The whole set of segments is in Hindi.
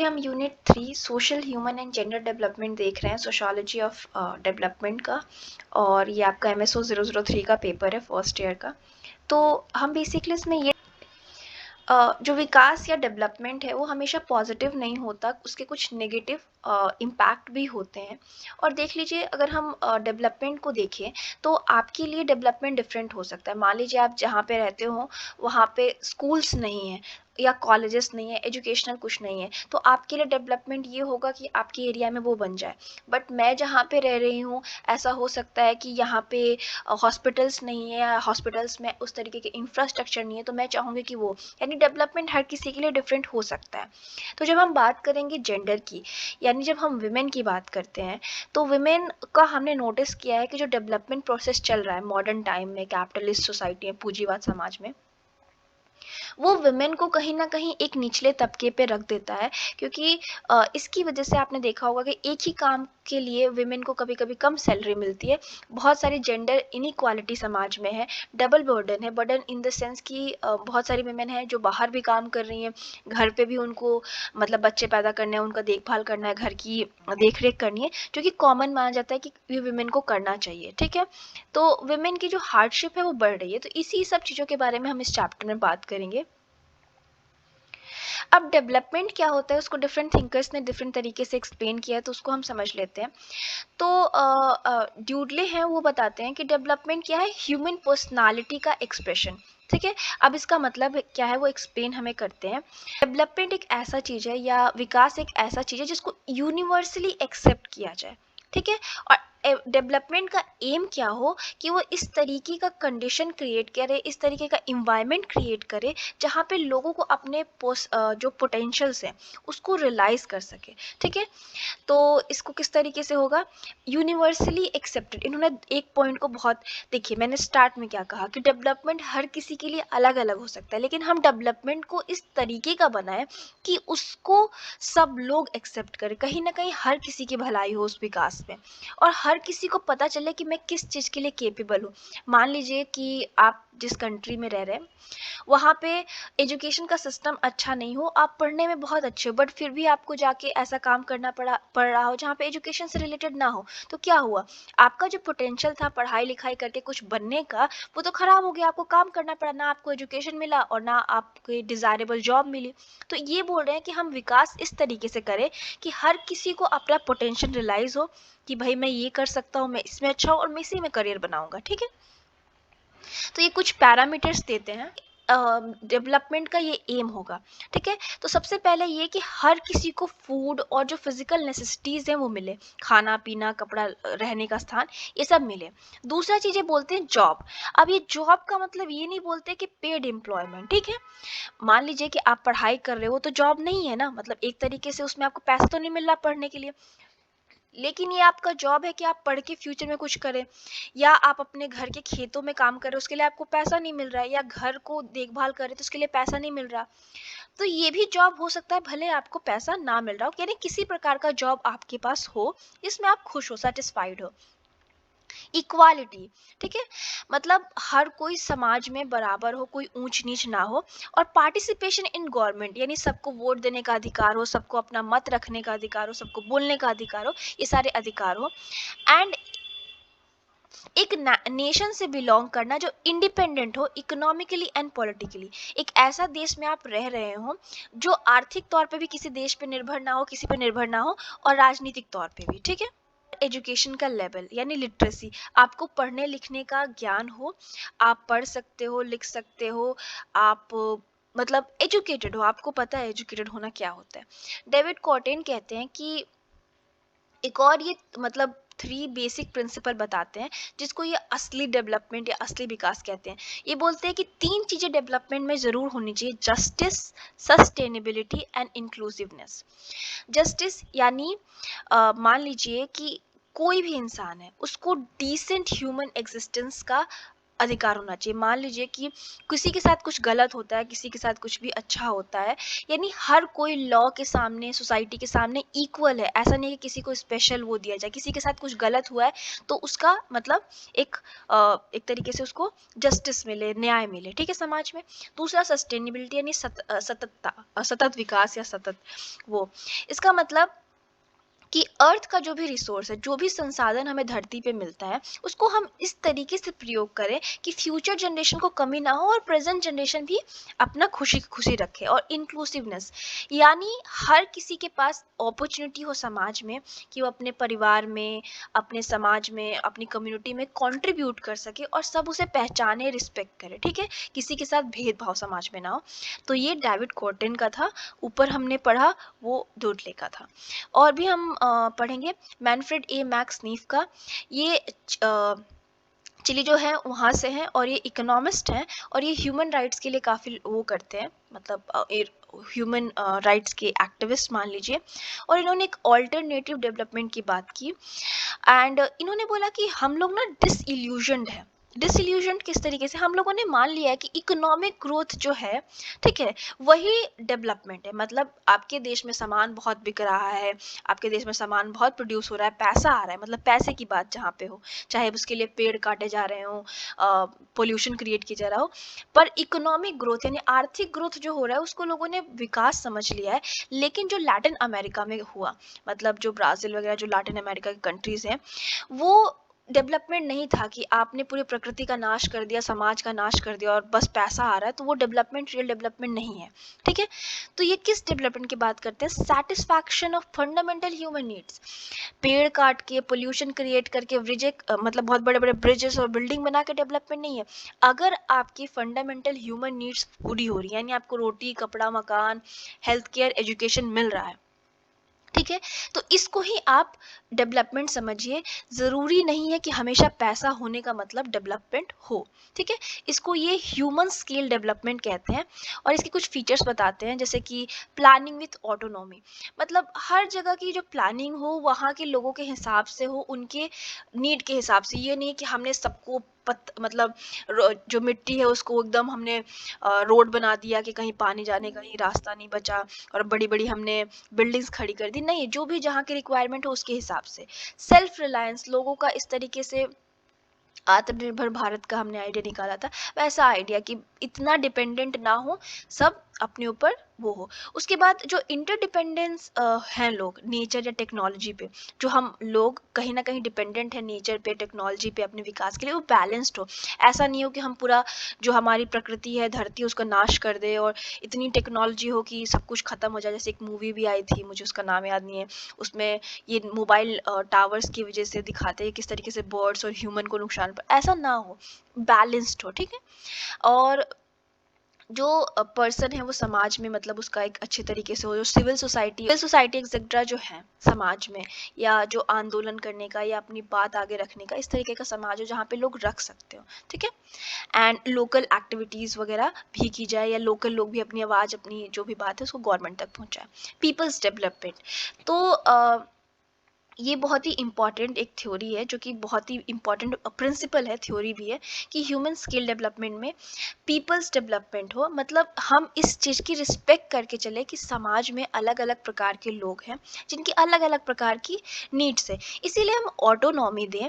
हम unit 3 social human and gender development देख रहे हैं, सोशोलॉजी ऑफ डेवलपमेंट का। और ये आपका MSO 003 का पेपर है, फर्स्ट ईयर का। तो हम बेसिकली इसमें ये जो विकास या डेवलपमेंट है वो हमेशा पॉजिटिव नहीं होता, उसके कुछ नेगेटिव इम्पैक्ट भी होते हैं। और देख लीजिए, अगर हम डेवलपमेंट को देखें तो आपके लिए डेवलपमेंट डिफरेंट हो सकता है। मान लीजिए आप जहाँ पे रहते हो वहाँ पे स्कूल्स नहीं है या कॉलेजेस नहीं है, एजुकेशनल कुछ नहीं है, तो आपके लिए डेवलपमेंट ये होगा कि आपके एरिया में वो बन जाए। बट मैं जहाँ पे रह रही हूँ, ऐसा हो सकता है कि यहाँ पे हॉस्पिटल्स नहीं है या हॉस्पिटल्स में उस तरीके के इंफ्रास्ट्रक्चर नहीं है, तो मैं चाहूँगी कि वो, यानी डेवलपमेंट हर किसी के लिए डिफरेंट हो सकता है। तो जब हम बात करेंगे जेंडर की, यानी जब हम विमेन की बात करते हैं, तो विमेन का हमने नोटिस किया है कि जो डेवलपमेंट प्रोसेस चल रहा है मॉडर्न टाइम में, कैपिटलिस्ट सोसाइटी में, पूंजीवाद समाज में, वो वुमेन को कहीं ना कहीं एक निचले तबके पे रख देता है। क्योंकि इसकी वजह से आपने देखा होगा कि एक ही काम के लिए विमेन को कभी कभी कम सैलरी मिलती है। बहुत सारी जेंडर इनइक्वालिटी समाज में है, डबल बर्डन है। बर्डन इन द सेंस कि बहुत सारी विमेन हैं जो बाहर भी काम कर रही हैं, घर पे भी उनको मतलब बच्चे पैदा करने हैं, उनका देखभाल करना है, घर की देख रेख करनी है, जो कि कॉमन माना जाता है कि ये विमेन को करना चाहिए। ठीक है, तो विमेन की जो हार्डशिप है वो बढ़ रही है। तो इसी सब चीज़ों के बारे में हम इस चैप्टर में बात करेंगे। अब डेवलपमेंट क्या होता है उसको डिफरेंट थिंकर्स ने डिफरेंट तरीके से एक्सप्लेन किया है, तो उसको हम समझ लेते हैं। तो ड्यूडले हैं, वो बताते हैं कि डेवलपमेंट क्या है, ह्यूमन पर्सनालिटी का एक्सप्रेशन। ठीक है, अब इसका मतलब क्या है वो एक्सप्लेन हमें करते हैं। डेवलपमेंट एक ऐसा चीज़ है, या विकास एक ऐसा चीज़ है जिसको यूनिवर्सली एक्सेप्ट किया जाए। ठीक है, और डेवलपमेंट का एम क्या हो कि वो इस तरीके का कंडीशन क्रिएट करे, इस तरीके का इन्वायरमेंट क्रिएट करे जहाँ पे लोगों को अपने जो पोटेंशियल्स हैं उसको रियलाइज कर सके। ठीक है, तो इसको किस तरीके से होगा, यूनिवर्सली एक्सेप्टेड। इन्होंने एक पॉइंट को बहुत, देखिए मैंने स्टार्ट में क्या कहा कि डेवलपमेंट हर किसी के लिए अलग अलग हो सकता है, लेकिन हम डेवलपमेंट को इस तरीके का बनाएं कि उसको सब लोग एक्सेप्ट करें, कहीं ना कहीं हर किसी की भलाई हो उस विकास में, और हर किसी को पता चले कि मैं किस चीज़ के लिए केपेबल हूँ। मान लीजिए कि आप जिस कंट्री में रह रहे हैं वहाँ पे एजुकेशन का सिस्टम अच्छा नहीं हो, आप पढ़ने में बहुत अच्छे हो, बट फिर भी आपको जाके ऐसा काम करना पड़ रहा हो जहाँ पे एजुकेशन से रिलेटेड ना हो, तो क्या हुआ, आपका जो पोटेंशियल था पढ़ाई लिखाई करके कुछ बनने का, वो तो खराब हो गया। आपको काम करना पड़ा, ना आपको एजुकेशन मिला और ना आपको डिज़ायरेबल जॉब मिली। तो ये बोल रहे हैं कि हम विकास इस तरीके से करें कि हर किसी को अपना पोटेंशियल रियलाइज़ हो कि भाई मैं ये कर सकता हूँ, मैं इसमें अच्छा हूँ और मैं इसी में करियर बनाऊंगा। ठीक है, तो ये कुछ पैरामीटर्स देते हैं, डेवलपमेंट का ये एम होगा। ठीक है, तो सबसे पहले ये कि हर किसी को फूड और जो फिजिकल नेसेसिटीज़ हैं वो मिले, खाना पीना कपड़ा रहने का स्थान, ये सब मिले। दूसरा चीज़ ये बोलते हैं जॉब। अब ये जॉब का मतलब ये नहीं बोलते कि पेड एम्प्लॉयमेंट। ठीक है, मान लीजिए कि आप पढ़ाई कर रहे हो तो जॉब नहीं है ना, मतलब एक तरीके से उसमें आपको पैसा तो नहीं मिल रहा पढ़ने के लिए, लेकिन ये आपका जॉब है कि आप पढ़ के फ्यूचर में कुछ करें। या आप अपने घर के खेतों में काम कर रहे हो, उसके लिए आपको पैसा नहीं मिल रहा है, या घर को देखभाल कर रहे हो तो उसके लिए पैसा नहीं मिल रहा, तो ये भी जॉब हो सकता है, भले आपको पैसा ना मिल रहा हो। यानी किसी प्रकार का जॉब आपके पास हो, इसमें आप खुश हो, सेटिस्फाइड हो। इक्वालिटी, ठीक है, मतलब हर कोई समाज में बराबर हो, कोई ऊंच नीच ना हो। और पार्टिसिपेशन इन गवर्नमेंट, यानी सबको वोट देने का अधिकार हो, सबको अपना मत रखने का अधिकार हो, सबको बोलने का अधिकार हो, ये सारे अधिकार हो। एंड एक नेशन से बिलोंग करना जो इंडिपेंडेंट हो, इकोनॉमिकली एंड पॉलिटिकली। एक ऐसा देश में आप रह रहे हो जो आर्थिक तौर पे भी किसी देश पे निर्भर ना हो, किसी पे निर्भर ना हो, और राजनीतिक तौर पे भी। ठीक है, एजुकेशन का लेवल यानी लिटरेसी, आपको पढ़ने लिखने का ज्ञान हो, आप पढ़ सकते हो, लिख सकते हो, आप मतलब एजुकेटेड हो, आपको पता है एजुकेटेड होना क्या होता है। डेविड कॉटेन कहते हैं कि एक और ये मतलब 3 बेसिक प्रिंसिपल बताते हैं जिसको ये असली डेवलपमेंट या असली विकास कहते हैं। ये बोलते हैं कि 3 चीज़ें डेवलपमेंट में ज़रूर होनी चाहिए, justice, sustainability and inclusiveness. Justice यानी मान लीजिए कि कोई भी इंसान है, उसको डिसेंट ह्यूमन एग्जिस्टेंस का अधिकार होना चाहिए। मान लीजिए कि किसी के साथ कुछ गलत होता है, किसी के साथ कुछ भी अच्छा होता है, यानी हर कोई लॉ के सामने, सोसाइटी के सामने इक्वल है। ऐसा नहीं है कि किसी को स्पेशल वो दिया जाए। किसी के साथ कुछ गलत हुआ है तो उसका मतलब एक तरीके से उसको जस्टिस मिले, न्याय मिले, ठीक है, समाज में। दूसरा सस्टेनेबिलिटी यानी सतत विकास या सतत वो, इसका मतलब कि अर्थ का जो भी रिसोर्स है, जो भी संसाधन हमें धरती पे मिलता है, उसको हम इस तरीके से प्रयोग करें कि फ्यूचर जनरेशन को कमी ना हो और प्रेजेंट जनरेशन भी अपना खुशी खुशी रखे। और इंक्लूसिवनेस यानी हर किसी के पास अपॉर्चुनिटी हो समाज में कि वो अपने परिवार में, अपने समाज में, अपनी कम्युनिटी में कंट्रीब्यूट कर सके और सब उसे पहचाने, रिस्पेक्ट करे, ठीक है, किसी के साथ भेदभाव समाज में ना हो। तो ये डेविड कॉटन का था। ऊपर हमने पढ़ा वो डुडले का था। और भी हम पढ़ेंगे मैनफ्रेड ए मैक्स नीफ का। ये चिली जो है वहाँ से हैं और ये इकोनॉमिस्ट हैं और ये ह्यूमन राइट्स के लिए काफ़ी वो करते हैं, मतलब ह्यूमन राइट्स के एक्टिविस्ट मान लीजिए। और इन्होंने एक ऑल्टरनेटिव डेवलपमेंट की बात की एंड इन्होंने बोला कि हम लोग ना डिसइल्यूजन्ड है। डिसइल्यूजन्ड किस तरीके से, हम लोगों ने मान लिया है कि इकोनॉमिक ग्रोथ जो है, ठीक है, वही डेवलपमेंट है। मतलब आपके देश में सामान बहुत बिक रहा है, आपके देश में सामान बहुत प्रोड्यूस हो रहा है, पैसा आ रहा है, मतलब पैसे की बात जहाँ पे हो, चाहे उसके लिए पेड़ काटे जा रहे हो, पोल्यूशन क्रिएट किया जा रहा हो, पर इकोनॉमिक ग्रोथ यानी आर्थिक ग्रोथ जो हो रहा है उसको लोगों ने विकास समझ लिया है। लेकिन जो लैटिन अमेरिका में हुआ, मतलब जो ब्राज़ील वगैरह जो लैटिन अमेरिका की कंट्रीज़ हैं, वो डेवलपमेंट नहीं था कि आपने पूरी प्रकृति का नाश कर दिया, समाज का नाश कर दिया और बस पैसा आ रहा है, तो वो डेवलपमेंट रियल डेवलपमेंट नहीं है, ठीक है। तो ये किस डेवलपमेंट की बात करते हैं, satisfaction of fundamental human needs. पेड़ काट के, पोल्यूशन क्रिएट करके, मतलब बहुत बड़े बड़े ब्रिजेस और बिल्डिंग बना के डेवलपमेंट नहीं है। अगर आपकी फंडामेंटल ह्यूमन नीड्स पूरी हो रही है, यानी आपको रोटी, कपड़ा, मकान, हेल्थ केयर, एजुकेशन मिल रहा है, ठीक है, तो इसको ही आप डेवलपमेंट समझिए। ज़रूरी नहीं है कि हमेशा पैसा होने का मतलब डेवलपमेंट हो, ठीक है। इसको ये ह्यूमन स्केल डेवलपमेंट कहते हैं और इसके कुछ फीचर्स बताते हैं, जैसे कि प्लानिंग विथ ऑटोनॉमी। मतलब हर जगह की जो प्लानिंग हो वहाँ के लोगों के हिसाब से हो, उनके नीड के हिसाब से। ये नहीं कि हमने सबको मतलब जो मिट्टी है उसको एकदम हमने रोड बना दिया कि कहीं पानी जाने का ही रास्ता नहीं बचा और बड़ी बड़ी हमने बिल्डिंग्स खड़ी कर दी। नहीं, जो भी जहाँ की रिक्वायरमेंट हो उसके हिसाब से। सेल्फ रिलायंस, लोगों का इस तरीके से आत्मनिर्भर भारत का हमने आइडिया निकाला था, वैसा आइडिया कि इतना डिपेंडेंट ना हो, सब अपने ऊपर वो हो। उसके बाद जो इंटरडिपेंडेंस हैं लोग नेचर या टेक्नोलॉजी पे, जो हम लोग कहीं ना कहीं डिपेंडेंट है नेचर पे, टेक्नोलॉजी पे अपने विकास के लिए, वो बैलेंस्ड हो। ऐसा नहीं हो कि हम पूरा जो हमारी प्रकृति है, धरती है, उसका नाश कर दे और इतनी टेक्नोलॉजी हो कि सब कुछ खत्म हो जाए। जैसे एक मूवी भी आई थी, मुझे उसका नाम याद नहीं है, उसमें ये मोबाइल टावर्स की वजह से दिखाते हैं किस तरीके से बर्ड्स और ह्यूमन को नुकसान, पर ऐसा ना हो, बैलेंस्ड हो, ठीक है। और जो पर्सन है वो समाज में, मतलब उसका एक अच्छे तरीके से हो, जो सिविल सोसाइटी एक्सेट्रा जो है समाज में, या जो आंदोलन करने का या अपनी बात आगे रखने का, इस तरीके का समाज हो जहाँ पे लोग रख सकते हो, ठीक है। एंड लोकल एक्टिविटीज़ वगैरह भी की जाए, या लोकल लोग भी अपनी आवाज़, अपनी जो भी बात है उसको गवर्नमेंट तक पहुँचाए। पीपल्स डेवलपमेंट, तो ये बहुत ही इम्पॉर्टेंट एक थ्योरी है, जो कि बहुत ही इम्पॉर्टेंट प्रिंसिपल है, थ्योरी भी है, कि ह्यूमन स्किल डेवलपमेंट में पीपल्स डेवलपमेंट हो। मतलब हम इस चीज़ की रिस्पेक्ट करके चले कि समाज में अलग अलग प्रकार के लोग हैं जिनकी अलग अलग प्रकार की नीड्स है, इसीलिए हम ऑटोनॉमी दें।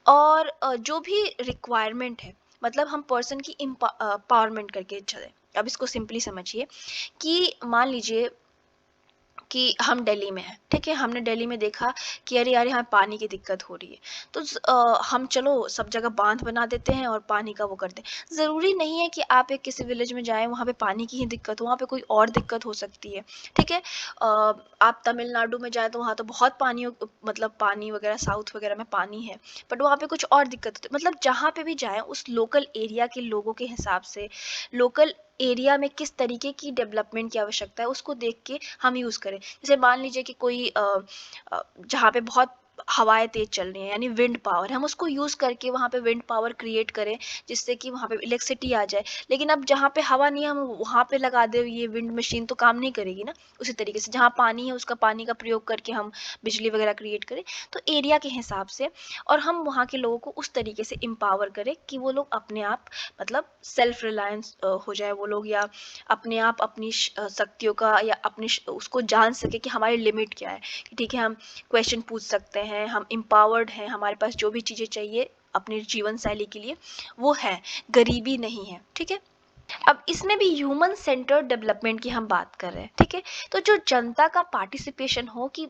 और जो भी रिक्वायरमेंट है, मतलब हम पर्सन की पावरमेंट करके चले। अब इसको सिंपली समझिए कि मान लीजिए कि हम दिल्ली में हैं, ठीक है, हमने दिल्ली में देखा कि अरे यार यहाँ पानी की दिक्कत हो रही है, तो हम चलो सब जगह बांध बना देते हैं और पानी का वो करते हैं। ज़रूरी नहीं है कि आप एक किसी विलेज में जाएं वहाँ पे पानी की ही दिक्कत हो, वहाँ पे कोई और दिक्कत हो सकती है, ठीक है। आप तमिलनाडु में जाएं तो वहाँ तो बहुत पानी, मतलब पानी वगैरह, साउथ वगैरह में पानी है, बट वहाँ पे कुछ और दिक्कत होती है। मतलब जहाँ पे भी जाएं उस लोकल एरिया के लोगों के हिसाब से, लोकल एरिया में किस तरीके की डेवलपमेंट की आवश्यकता है उसको देख के हम यूज़ करें। जैसे मान लीजिए कि कोई जहाँ पे बहुत हवाएं तेज चल रही हैं यानी विंड पावर, हम उसको यूज़ करके वहाँ पे विंड पावर क्रिएट करें जिससे कि वहाँ पे इलेक्ट्रिसिटी आ जाए। लेकिन अब जहाँ पे हवा नहीं है हम वहाँ पे लगा दे ये विंड मशीन, तो काम नहीं करेगी ना। उसी तरीके से जहाँ पानी है उसका पानी का प्रयोग करके हम बिजली वगैरह क्रिएट करें, तो एरिया के हिसाब से, और हम वहाँ के लोगों को उस तरीके से एम्पावर करें कि वो लोग अपने आप मतलब सेल्फ रिलायंस हो जाए वो लोग, या अपने आप अपनी शक्तियों का या अपनी उसको जान सके कि हमारी लिमिट क्या है, कि ठीक है हम क्वेश्चन पूछ सकते हैं, हम एम्पावर्ड हैं, हमारे पास जो भी चीज़ें चाहिए अपनी जीवन शैली के लिए वो है, गरीबी नहीं है। ठीक है, अब इसमें भी ह्यूमन सेंटर्ड डेवलपमेंट की हम बात कर रहे हैं। ठीक है, तो जो जनता का पार्टिसिपेशन हो कि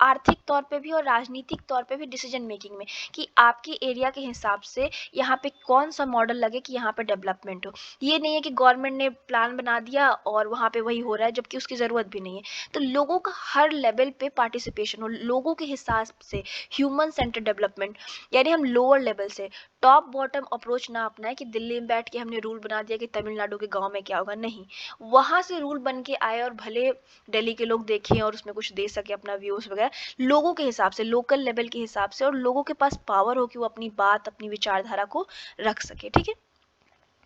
आर्थिक तौर पे भी और राजनीतिक तौर पे भी डिसीजन मेकिंग में, कि आपके एरिया के हिसाब से यहाँ पे कौन सा मॉडल लगे कि यहाँ पे डेवलपमेंट हो। ये नहीं है कि गवर्नमेंट ने प्लान बना दिया और वहाँ पे वही हो रहा है जबकि उसकी ज़रूरत भी नहीं है। तो लोगों का हर लेवल पे पार्टिसिपेशन हो, लोगों के हिसाब से ह्यूमन सेंटर्ड डेवलपमेंट, यानी हम लोअर लेवल से टॉप बॉटम अप्रोच ना अपनाएं कि दिल्ली में बैठ के हमने रूल बना दिया कि तमिलनाडु के गांव में क्या होगा। नहीं, वहां से रूल बन के आए और भले दिल्ली के लोग देखें और उसमें कुछ दे सके अपना व्यूज वगैरह, लोगों के हिसाब से, लोकल लेवल के हिसाब से, और लोगों के पास पावर हो कि वो अपनी बात अपनी विचारधारा को रख सके। ठीक है,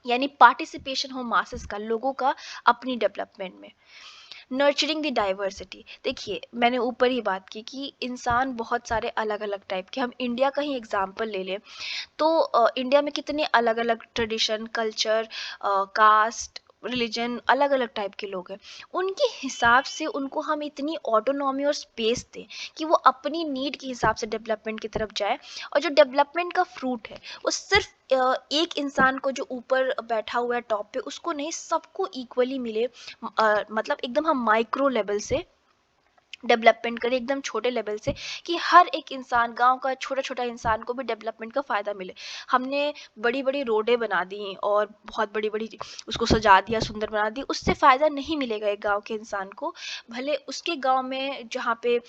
यानी पार्टिसिपेशन हो मासेस का, लोगों का अपनी डेवलपमेंट में। नर्चरिंग द डाइवर्सिटी, देखिए मैंने ऊपर ही बात की कि इंसान बहुत सारे अलग अलग टाइप के, हम इंडिया का ही एग्जाम्पल ले लें तो इंडिया में कितने अलग अलग ट्रेडिशन, कल्चर, कास्ट, रिलीजन, अलग अलग टाइप के लोग हैं। उनके हिसाब से उनको हम इतनी ऑटोनॉमी और स्पेस दें कि वो अपनी नीड के हिसाब से डेवलपमेंट की तरफ जाए, और जो डेवलपमेंट का फ्रूट है वो सिर्फ एक इंसान को जो ऊपर बैठा हुआ है टॉप पे उसको नहीं, सबको इक्वली मिले। मतलब एकदम हम माइक्रो लेवल से डेवलपमेंट करें, एकदम छोटे लेवल से, कि हर एक इंसान, गांव का छोटा छोटा इंसान को भी डेवलपमेंट का फ़ायदा मिले। हमने बड़ी बड़ी रोडें बना दी और बहुत बड़ी बड़ी उसको सजा दिया, सुंदर बना दी, उससे फ़ायदा नहीं मिलेगा एक गांव के इंसान को। भले उसके गांव में जहाँ पे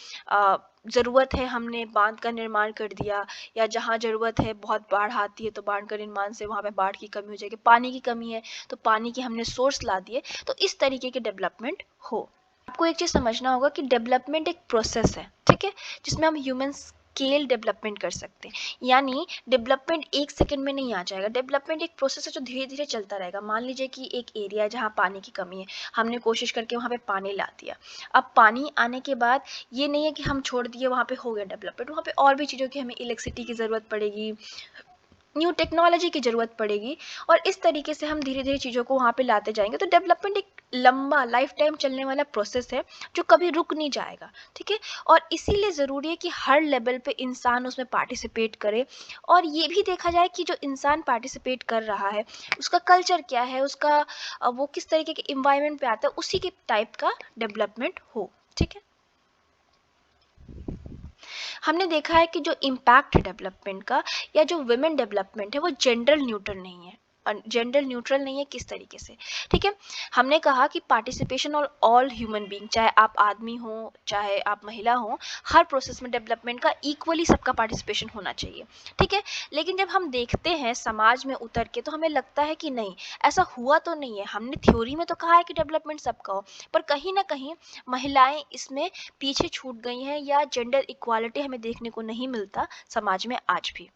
ज़रूरत है हमने बांध का निर्माण कर दिया, या जहाँ ज़रूरत है बहुत बाढ़ आती है तो बांध का निर्माण से वहाँ पे बाढ़ की कमी हो जाएगी, पानी की कमी है तो पानी के हमने सोर्स ला दिए, तो इस तरीके के डेवलपमेंट हो। आपको एक चीज़ समझना होगा कि डेवलपमेंट एक प्रोसेस है। ठीक है, जिसमें हम ह्यूमन स्केल डेवलपमेंट कर सकते हैं, यानी डेवलपमेंट एक सेकंड में नहीं आ जाएगा। डेवलपमेंट एक प्रोसेस है जो धीरे धीरे चलता रहेगा। मान लीजिए कि एक एरिया है जहाँ पानी की कमी है, हमने कोशिश करके वहाँ पे पानी ला दिया। अब पानी आने के बाद ये नहीं है कि हम छोड़ दिए वहाँ पे हो गया डेवलपमेंट, वहाँ पे और भी चीज़ों की हमें इलेक्ट्रिसिटी की ज़रूरत पड़ेगी, न्यू टेक्नोलॉजी की ज़रूरत पड़ेगी, और इस तरीके से हम धीरे धीरे चीज़ों को वहाँ पे लाते जाएंगे। तो डेवलपमेंट एक लंबा लाइफ टाइम चलने वाला प्रोसेस है जो कभी रुक नहीं जाएगा। ठीक है, और इसीलिए ज़रूरी है कि हर लेवल पे इंसान उसमें पार्टिसिपेट करे, और ये भी देखा जाए कि जो इंसान पार्टिसिपेट कर रहा है उसका कल्चर क्या है, उसका वो किस तरीके के इन्वायरमेंट पे आता है, उसी के टाइप का डेवलपमेंट हो। ठीक है, हमने देखा है कि जो इम्पैक्ट है डेवलपमेंट का या जो वुमेन डेवलपमेंट है वो जेंडर न्यूट्रल नहीं है। जेंडर न्यूट्रल नहीं है किस तरीके से? ठीक है, हमने कहा कि पार्टिसिपेशन और ऑल ह्यूमन बीइंग, चाहे आप आदमी हो चाहे आप महिला हो, हर प्रोसेस में डेवलपमेंट का इक्वली सबका पार्टिसिपेशन होना चाहिए। ठीक है, लेकिन जब हम देखते हैं समाज में उतर के तो हमें लगता है कि नहीं, ऐसा हुआ तो नहीं है। हमने थ्योरी में तो कहा है कि डेवलपमेंट सबका हो, पर कहीं ना कहीं महिलाएं इसमें पीछे छूट गई हैं, या जेंडर इक्वालिटी हमें देखने को नहीं मिलता समाज में आज भी।